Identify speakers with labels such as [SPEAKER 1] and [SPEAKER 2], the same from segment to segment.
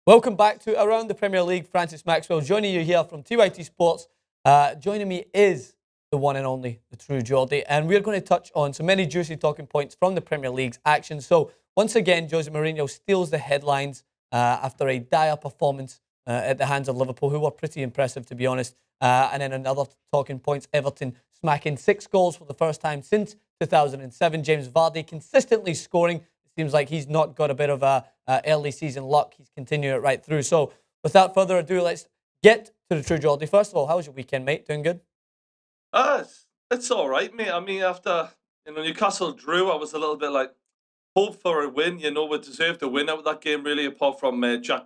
[SPEAKER 1] Welcome back to Around the Premier League. Francis Maxwell joining you here from TYT Sports. Joining me is the one and only, the True Geordie, and we're going to touch on so many juicy talking points from the Premier League's action. So once again, Jose Mourinho steals the headlines after a dire performance at the hands of Liverpool, who were pretty impressive, to be honest. And then another talking points, Everton smacking 6 goals for the first time since 2007. James Vardy consistently scoring. Seems like he's not got a bit of early season luck. He's continuing it right through. So without further ado, let's get to the True Geordie. First of all, how was your weekend, mate? Doing good?
[SPEAKER 2] It's all right, mate. I mean, after Newcastle drew, I was a little bit like hope for a win. We deserved a win out of that game, really. Apart from Jack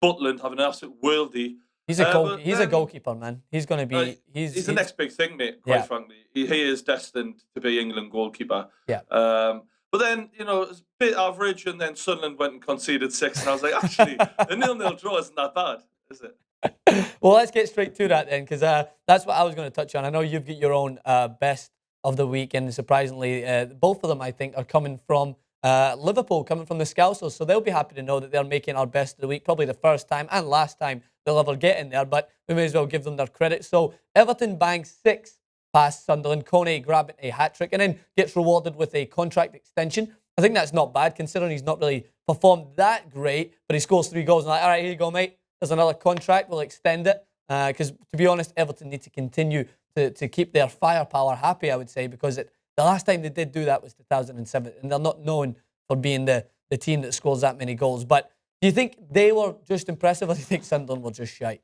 [SPEAKER 2] Butland having an absolute worldie. But
[SPEAKER 1] He's a
[SPEAKER 2] then
[SPEAKER 1] goalkeeper, man. He's going to
[SPEAKER 2] uh,
[SPEAKER 1] be.
[SPEAKER 2] he's the next big thing, mate. Quite
[SPEAKER 1] Yeah,
[SPEAKER 2] frankly, he is destined to be England goalkeeper.
[SPEAKER 1] yeah.
[SPEAKER 2] But then it's a bit average, and then Sunderland went and conceded 6, and I was like, actually, a 0-0 draw isn't that bad, is it?
[SPEAKER 1] Well, let's get straight to that then, because that's what I was going to touch on. I know you've got your own best of the week, and surprisingly, both of them, I think, are coming from Liverpool, coming from the Scousers. So they'll be happy to know that they're making our best of the week, probably the first time and last time they'll ever get in there, but we may as well give them their credit. So Everton bangs 6 past Sunderland. Kone grabbing a hat-trick and then gets rewarded with a contract extension. I think that's not bad, considering he's not really performed that great, but he scores 3 goals and like, all right, here you go, mate. There's another contract. We'll extend it. Because, to be honest, Everton need to continue to keep their firepower happy, I would say, because the last time they did do that was 2007, and they're not known for being the team that scores that many goals. But do you think they were just impressive, or do you think Sunderland were just shite?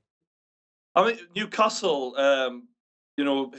[SPEAKER 2] I mean, Newcastle,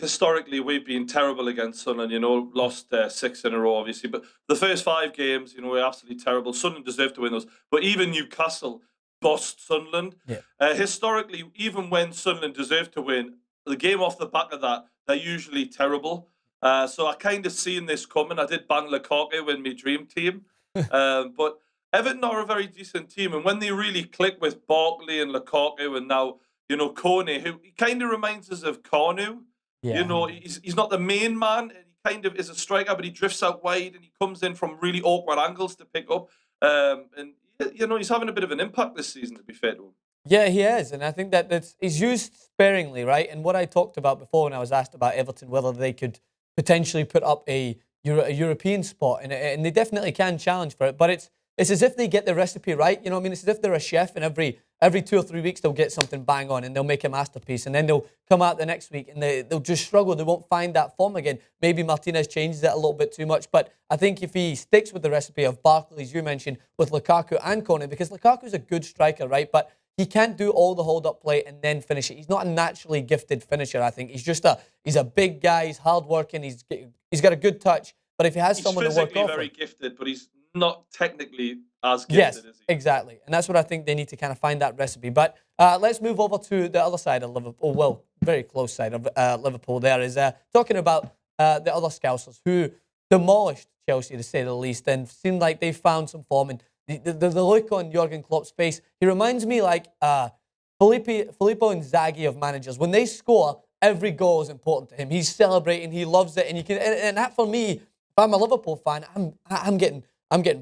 [SPEAKER 2] historically we've been terrible against Sunderland, lost 6 in a row, obviously. But the first 5 games, we're absolutely terrible. Sunderland deserved to win those. But even Newcastle bossed Sunderland.
[SPEAKER 1] Yeah.
[SPEAKER 2] Historically, even when Sunderland deserved to win, the game off the back of that, they're usually terrible. So I kind of seen this coming. I did bang Lukaku in my dream team. But Everton are a very decent team. And when they really click with Barkley and Lukaku and now Kone, who he kind of reminds us of Kanu.
[SPEAKER 1] Yeah.
[SPEAKER 2] He's not the main man. And he kind of is a striker, but he drifts out wide and he comes in from really awkward angles to pick up. And he's having a bit of an impact this season, to be fair to him.
[SPEAKER 1] Yeah, he is, and I think he's used sparingly, right? And what I talked about before when I was asked about Everton, whether they could potentially put up a European spot, and they definitely can challenge for it. But it's as if they get the recipe right. You know what I mean? It's as if they're a chef, and every 2 or 3 weeks they'll get something bang on, and they'll make a masterpiece, and then they'll come out the next week and they'll just struggle. They won't find that form again. Maybe Martinez changes it a little bit too much, but I think if he sticks with the recipe of Barkley, as you mentioned, with Lukaku and Kone, because Lukaku's a good striker, right? But he can't do all the hold-up play and then finish it. He's not a naturally gifted finisher, I think. He's a big guy. He's hard-working. He's got a good touch. But if he has someone to work off,
[SPEAKER 2] he's physically very gifted, but he's not technically as gifted,
[SPEAKER 1] yes,
[SPEAKER 2] is he?
[SPEAKER 1] exactly. And that's what I think they need to kind of find that recipe. But let's move over to the other side of Liverpool. Well, very close side of Liverpool there is talking about the other Scousers who demolished Chelsea, to say the least, and seemed like they found some form. And the look on Jurgen Klopp's face, he reminds me like Filippo Inzaghi of managers. When they score, every goal is important to him. He's celebrating, he loves it, and that for me, if I'm a Liverpool fan, I'm getting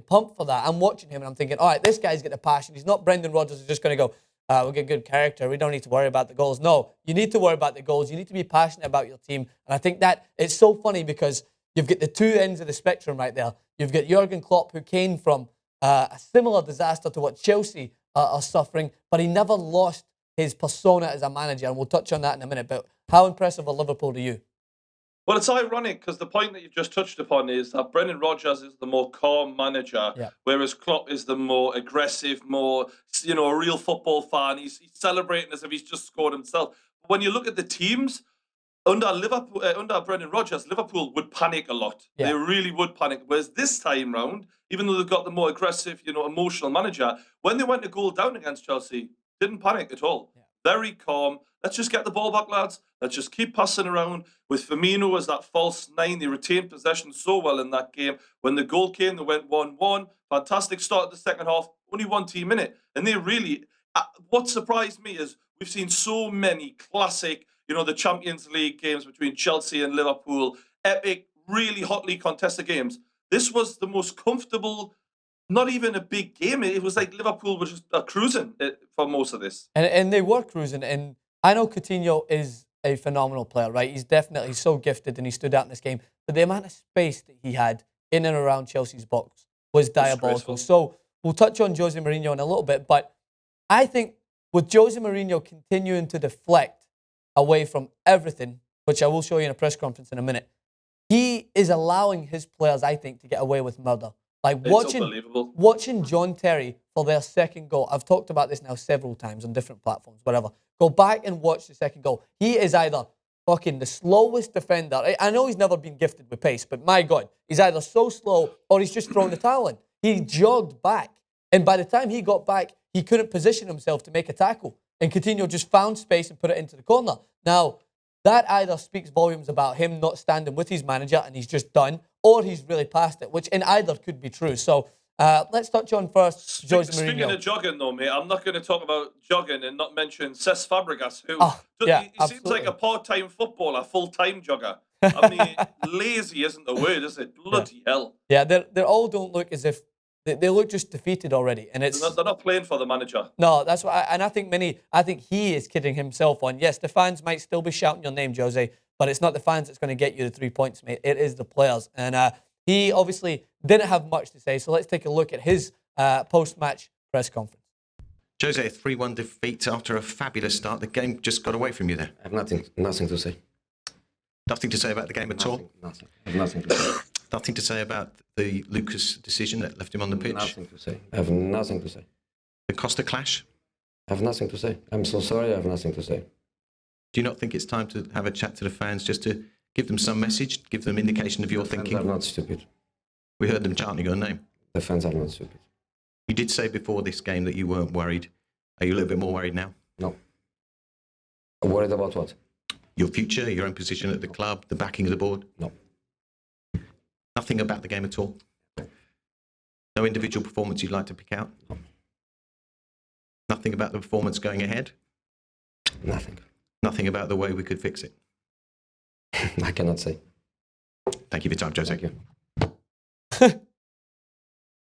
[SPEAKER 1] pumped for that. I'm watching him and I'm thinking, all right, this guy's got the passion. He's not Brendan Rodgers who's just going to go, we'll get good character. We don't need to worry about the goals. No, you need to worry about the goals. You need to be passionate about your team. And I think that it's so funny because you've got the 2 ends of the spectrum right there. You've got Jurgen Klopp, who came from a similar disaster to what Chelsea are suffering, but he never lost his persona as a manager. And we'll touch on that in a minute. But how impressive are Liverpool to you?
[SPEAKER 2] Well, it's ironic because the point that you've just touched upon is that Brendan Rodgers is the more calm manager,
[SPEAKER 1] Yeah.
[SPEAKER 2] whereas Klopp is the more aggressive, more, a real football fan. He's celebrating as if he's just scored himself. When you look at the teams, under Liverpool, under Brendan Rodgers, Liverpool would panic a lot.
[SPEAKER 1] Yeah.
[SPEAKER 2] They really would panic. Whereas this time round, even though they've got the more aggressive, emotional manager, when they went to goal down against Chelsea, didn't panic at all.
[SPEAKER 1] Yeah.
[SPEAKER 2] Very calm. Let's just get the ball back, lads. Let's just keep passing around. With Firmino as that false 9, they retained possession so well in that game. When the goal came, they went 1-1. Fantastic start of the second half. Only 1 team in it. And they really... what surprised me is we've seen so many classic, the Champions League games between Chelsea and Liverpool. Epic, really hotly contested games. This was the most comfortable not even a big game. It was like Liverpool were just cruising for most of this.
[SPEAKER 1] And they were cruising. And I know Coutinho is a phenomenal player, right? He's definitely so gifted and he stood out in this game. But the amount of space that he had in and around Chelsea's box was diabolical. So we'll touch on Jose Mourinho in a little bit. But I think with Jose Mourinho continuing to deflect away from everything, which I will show you in a press conference in a minute, he is allowing his players, I think, to get away with murder. Like watching John Terry for their second goal. I've talked about this now several times on different platforms, whatever. Go back and watch the second goal. He is either fucking the slowest defender. I know he's never been gifted with pace, but my God, he's either so slow or he's just thrown the towel in. He jogged back. And by the time he got back, he couldn't position himself to make a tackle. And Coutinho just found space and put it into the corner. Now, that either speaks volumes about him not standing with his manager and he's just done, or he's really past it, which in either could be true. So let's touch on first Jose Mourinho.
[SPEAKER 2] Speaking of jogging, though, mate, I'm not going to talk about jogging and not mention Cesc Fabregas, who he seems like a part-time footballer, full-time jogger. I mean, lazy isn't the word, is it? Bloody hell.
[SPEAKER 1] Yeah, they all don't look as if they look just defeated already, and
[SPEAKER 2] they're not playing for the manager.
[SPEAKER 1] No, that's what. I think he is kidding himself on. Yes, the fans might still be shouting your name, Jose, but it's not the fans that's going to get you the 3 points, mate. It is the players, and he obviously didn't have much to say. So let's take a look at his post-match press conference.
[SPEAKER 3] Jose, a 3-1 defeat after a fabulous start. The game just got away from you there.
[SPEAKER 4] I have nothing to say.
[SPEAKER 3] Nothing to say about the game at all?
[SPEAKER 4] Nothing. I have nothing to say.
[SPEAKER 3] Nothing to say about the Lucas decision that left him on the pitch?
[SPEAKER 4] Nothing to say. I have nothing to say.
[SPEAKER 3] The Costa clash?
[SPEAKER 4] I have nothing to say. I'm so sorry, I have nothing to say.
[SPEAKER 3] Do you not think it's time to have a chat to the fans just to give them some message, give them indication of your thinking?
[SPEAKER 4] The fans are not stupid.
[SPEAKER 3] We heard them chanting your name.
[SPEAKER 4] The fans are not stupid.
[SPEAKER 3] You did say before this game that you weren't worried. Are you a little bit more worried now?
[SPEAKER 4] No. Worried about what?
[SPEAKER 3] Your future, your own position at the club, the backing of the board?
[SPEAKER 4] No.
[SPEAKER 3] Nothing about the game at all? No individual performance you'd like to pick out?
[SPEAKER 4] No.
[SPEAKER 3] Nothing about the performance going ahead?
[SPEAKER 4] Nothing.
[SPEAKER 3] Nothing about the way we could fix it?
[SPEAKER 4] I cannot say.
[SPEAKER 3] Thank you for your time, Jose.
[SPEAKER 4] Thank you.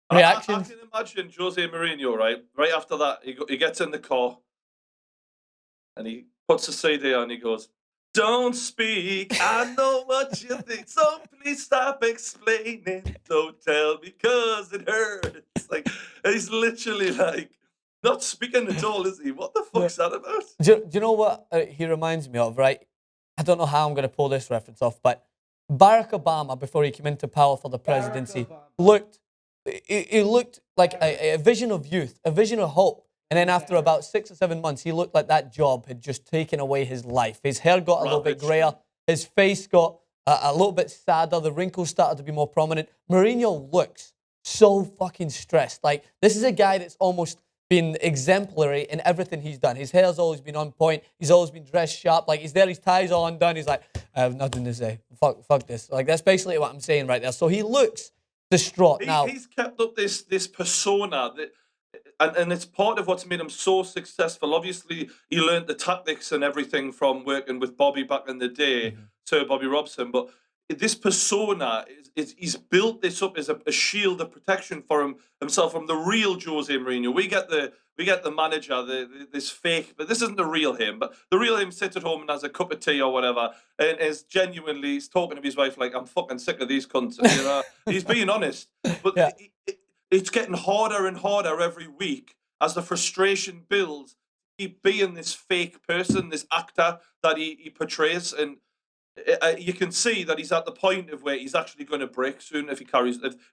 [SPEAKER 1] Reactions?
[SPEAKER 2] I can imagine Jose Mourinho, right after that, he gets in the car and he puts the CD on and he goes, "Don't speak, I know what you think, so please stop explaining. Don't tell me because it hurts." Like, he's literally like, not speaking at all, is he? What the fuck's that about?
[SPEAKER 1] Do you know what he reminds me of, right? I don't know how I'm going to pull this reference off, but Barack Obama, before he came into power for the presidency, looked like a vision of youth, a vision of hope. And then after about 6 or 7 months, he looked like that job had just taken away his life. His hair got a little bit grayer. His face got a little bit sadder. The wrinkles started to be more prominent. Mourinho looks so fucking stressed. Like, this is a guy that's almost been exemplary in everything he's done. His hair's always been on point. He's always been dressed sharp. Like, he's there, his tie's all undone. He's like, I have nothing to say. Fuck this. Like, that's basically what I'm saying right there. So he looks distraught now.
[SPEAKER 2] He's kept up this persona that, and it's part of what's made him so successful. Obviously, he learned the tactics and everything from working with Bobby back in the day, Sir Bobby Robson. But this persona, he's built this up as a shield of protection for himself from the real Jose Mourinho. We get the manager, this fake, but this isn't the real him. But the real him sits at home and has a cup of tea or whatever, and he's talking to his wife like, "I'm fucking sick of these cunts." You know? He's being honest, but
[SPEAKER 1] Yeah.
[SPEAKER 2] It's getting harder and harder every week as the frustration builds. Keep being this fake person, this actor that he portrays, and you can see that he's at the point of where he's actually going to break soon if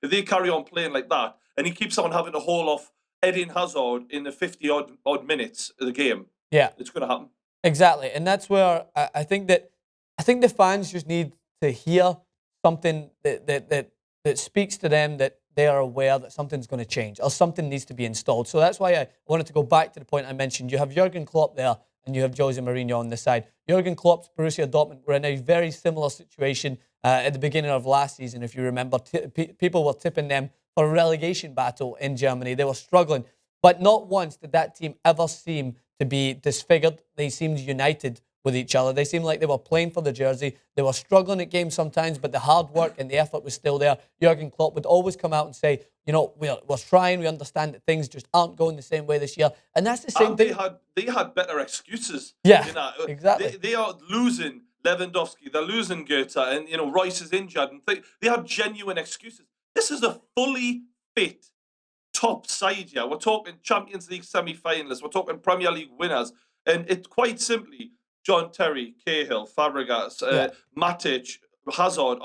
[SPEAKER 2] they carry on playing like that, and he keeps on having to haul off Eden Hazard in the 50 odd minutes of the game.
[SPEAKER 1] Yeah,
[SPEAKER 2] it's going to happen.
[SPEAKER 1] Exactly, and that's where I think the fans just need to hear something that speaks to them, that they are aware that something's going to change or something needs to be installed. So that's why I wanted to go back to the point I mentioned. You have Jurgen Klopp there and you have Jose Mourinho on the side. Jurgen Klopp's Borussia Dortmund were in a very similar situation at the beginning of last season. If you remember, people were tipping them for a relegation battle in Germany. They were struggling. But not once did that team ever seem to be disfigured. They seemed united with each other. They seemed like they were playing for the jersey. They were struggling at games sometimes, but the hard work and the effort was still there. Jurgen Klopp would always come out and say, you know, we're trying. We understand that things just aren't going the same way this year, and that's the same thing.
[SPEAKER 2] They had better excuses.
[SPEAKER 1] Yeah,
[SPEAKER 2] you know,
[SPEAKER 1] exactly.
[SPEAKER 2] They are losing Lewandowski. They're losing Goethe, and you know Royce is injured. And they have genuine excuses. This is a fully fit top side here. We're talking Champions League semi-finalists. We're talking Premier League winners, and it's quite simply John Terry, Cahill, Fabregas, Matic, Hazard,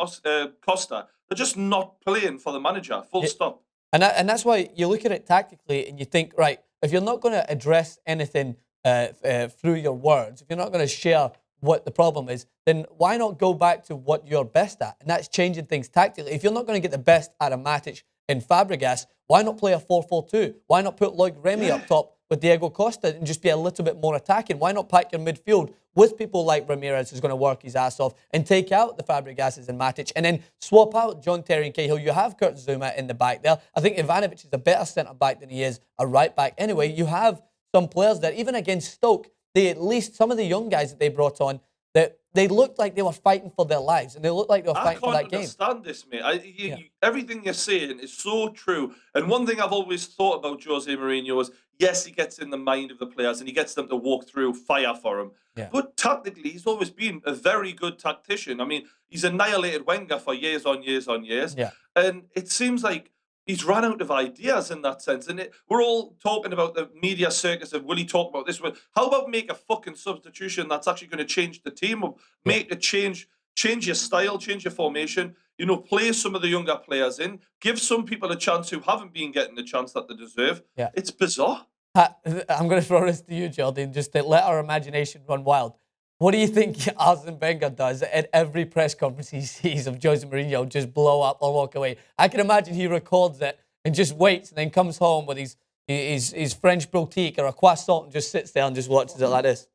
[SPEAKER 2] Costa. They're just not playing for the manager. Full stop.
[SPEAKER 1] And that's why you look at it tactically and you think, right, if you're not going to address anything through your words, if you're not going to share what the problem is, then why not go back to what you're best at? And that's changing things tactically. If you're not going to get the best out of Matic and Fabregas, why not play a 4-4-2? Why not put Loic Remy up top with Diego Costa and just be a little bit more attacking? Why not pack your midfield with people like Ramirez, who's going to work his ass off, and take out the Fabregases and Matic, and then swap out John Terry and Cahill? You have Kurt Zouma in the back there. I think Ivanovic is a better centre-back than he is a right-back. Anyway, you have some players that, even against Stoke, they at least, some of the young guys that they brought on, that they looked like they were fighting for their lives, and they looked like they were fighting for that game.
[SPEAKER 2] I can't understand this, mate. Everything you're saying is so true. And one thing I've always thought about Jose Mourinho is, yes, he gets in the mind of the players and he gets them to walk through fire for him. Yeah. But tactically, he's always been a very good tactician. I mean, he's annihilated Wenger for years on years on years.
[SPEAKER 1] Yeah.
[SPEAKER 2] And it seems like he's run out of ideas in that sense. And we're all talking about the media circus of, will he talk about this? How about make a fucking substitution that's actually going to change the team up? Make a change your style, change your formation. You know, play some of the younger players in. Give some people a chance who haven't been getting the chance that they deserve. Yeah. It's bizarre.
[SPEAKER 1] I'm going to throw this to you, Jordan, just to let our imagination run wild. What do you think Arsene Wenger does at every press conference he sees of Jose Mourinho just blow up or walk away? I can imagine he records it and just waits and then comes home with his French boutique or a croissant and just sits there and just watches it like this.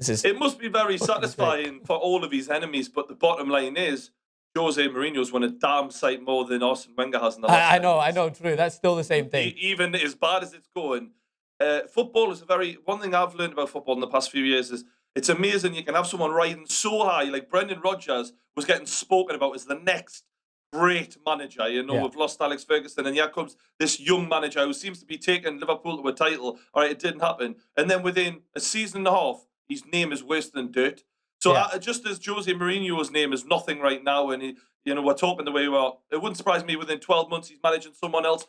[SPEAKER 2] It must be very satisfying for all of his enemies, but the bottom line is Jose Mourinho's won a damn sight more than Arsene Wenger has in the last
[SPEAKER 1] I know, true. That's still the same thing.
[SPEAKER 2] Even as bad as it's going, football is one thing I've learned about football in the past few years is it's amazing you can have someone riding so high, like Brendan Rodgers was getting spoken about as the next great manager. You know, we've lost Alex Ferguson, and here comes this young manager who seems to be taking Liverpool to a title. All right, it didn't happen. And then within a season and a half, his name is worse than dirt. So just as Jose Mourinho's name is nothing right now, and we're talking the way we are, it wouldn't surprise me within 12 months he's managing someone else,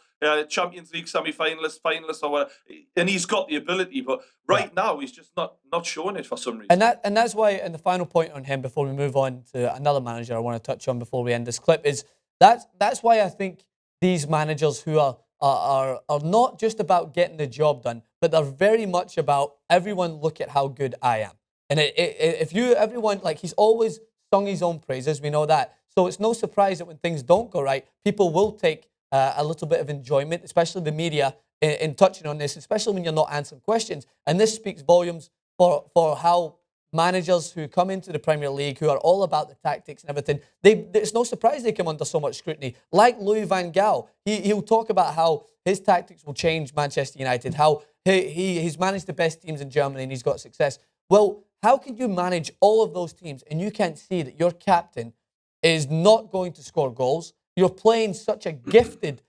[SPEAKER 2] Champions League semi-finalist, finalist, or whatever, and he's got the ability. But right now he's just not showing it for some reason.
[SPEAKER 1] And that's why, and the final point on him before we move on to another manager I want to touch on before we end this clip is that's why I think these managers who are not just about getting the job done, but they're very much about everyone look at how good I am. And everyone, like, he's always sung his own praises, we know that. So it's no surprise that when things don't go right, people will take a little bit of enjoyment, especially the media, in touching on this, especially when you're not answering questions. And this speaks volumes for how managers who come into the Premier League, who are all about the tactics and everything, it's no surprise they come under so much scrutiny. Like Louis van Gaal, he'll talk about how his tactics will change Manchester United, how he's managed the best teams in Germany and he's got success. Well, how can you manage all of those teams and you can't see that your captain is not going to score goals? You're playing such a gifted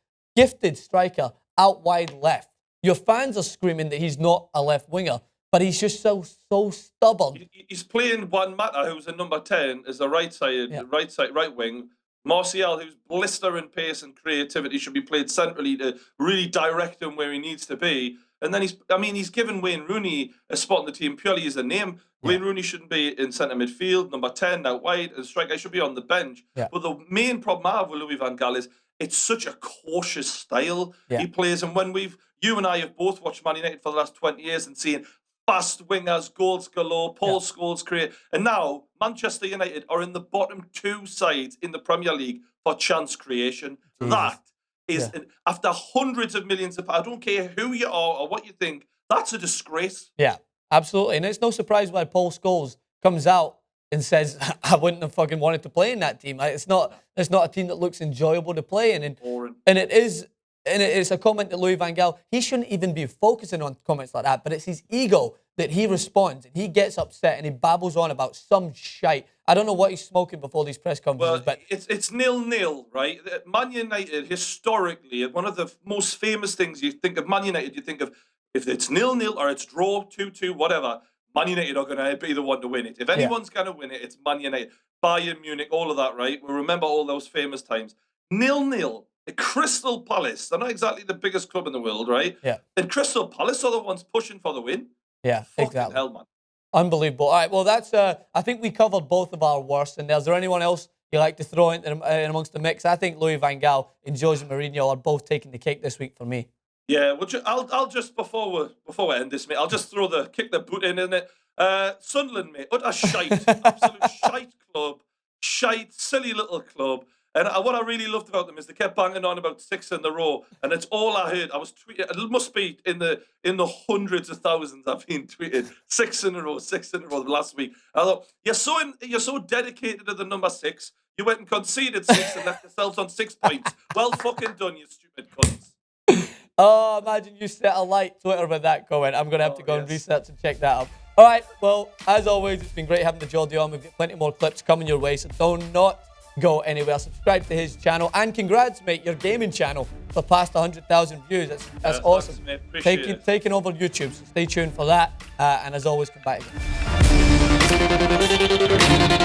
[SPEAKER 1] striker out wide left. Your fans are screaming that he's not a left winger, but he's just so stubborn.
[SPEAKER 2] He's playing Juan Mata, who's a number 10, as a right wing. Martial, who's blistering pace and creativity, should be played centrally to really direct him where he needs to be. And then he's given Wayne Rooney a spot in the team purely as a name. Wayne Rooney shouldn't be in centre midfield, number 10, out wide, and striker should be on the bench. Yeah. But the main problem I have with Louis van Gaal is it's such a cautious style he plays. And when you and I have both watched Man United for the last 20 years and seen fast wingers, goals galore, Paul Scholes create, and now Manchester United are in the bottom two sides in the Premier League for chance creation. That is, after hundreds of millions of pounds, I don't care who you are or what you think, that's a disgrace.
[SPEAKER 1] Yeah, absolutely. And it's no surprise why Paul Scholes comes out and says, I wouldn't have fucking wanted to play in that team. It's not a team that looks enjoyable to play in.
[SPEAKER 2] Boring.
[SPEAKER 1] And it is and it's a comment to Louis van Gaal. He shouldn't even be focusing on comments like that, but it's his ego that he responds and he gets upset and he babbles on about some shite. I don't know what he's smoking before these press conferences,
[SPEAKER 2] Well,
[SPEAKER 1] but
[SPEAKER 2] it's 0-0, right? Man United, historically, one of the most famous things you think of Man United, you think of if it's 0-0 or it's draw 2-2, whatever, Man United are going to be the one to win it. If anyone's going to win it, it's Man United. Bayern Munich, all of that, right? We remember all those famous times. 0-0. Crystal Palace, they're not exactly the biggest club in the world, right?
[SPEAKER 1] Yeah.
[SPEAKER 2] And Crystal Palace are the ones pushing for the win.
[SPEAKER 1] yeah,
[SPEAKER 2] Fucking
[SPEAKER 1] exactly.
[SPEAKER 2] hell, man.
[SPEAKER 1] Unbelievable. All right, well, that's. I think we covered both of our worst. And is there anyone else you like to throw in amongst the mix? I think Louis van Gaal and Jose Mourinho are both taking the cake this week for me.
[SPEAKER 2] Yeah, I'll just before we end this, mate, I'll just kick the boot in it. Sunderland, mate, utter shite, absolute shite club, shite, silly little club. And what I really loved about them is they kept banging on about 6 in a row, and it's all I heard. I was tweeting. It must be in the hundreds of thousands I've been tweeted. 6 in a row, 6 in a row last week. I thought you're so dedicated to the number 6. You went and conceded 6 and left yourselves on 6 points. Well fucking done, you stupid cunts.
[SPEAKER 1] Oh, imagine you set a light Twitter with that comment. I'm going to have to go and research and check that out. All right, well, as always, it's been great having the Geordie on. We've got plenty more clips coming your way, so do not go anywhere. Subscribe to his channel, and congrats, mate, your gaming channel for past 100,000 views. That's awesome.
[SPEAKER 2] Thanks, mate.
[SPEAKER 1] Taking over YouTube, so stay tuned for that. And as always, come back again.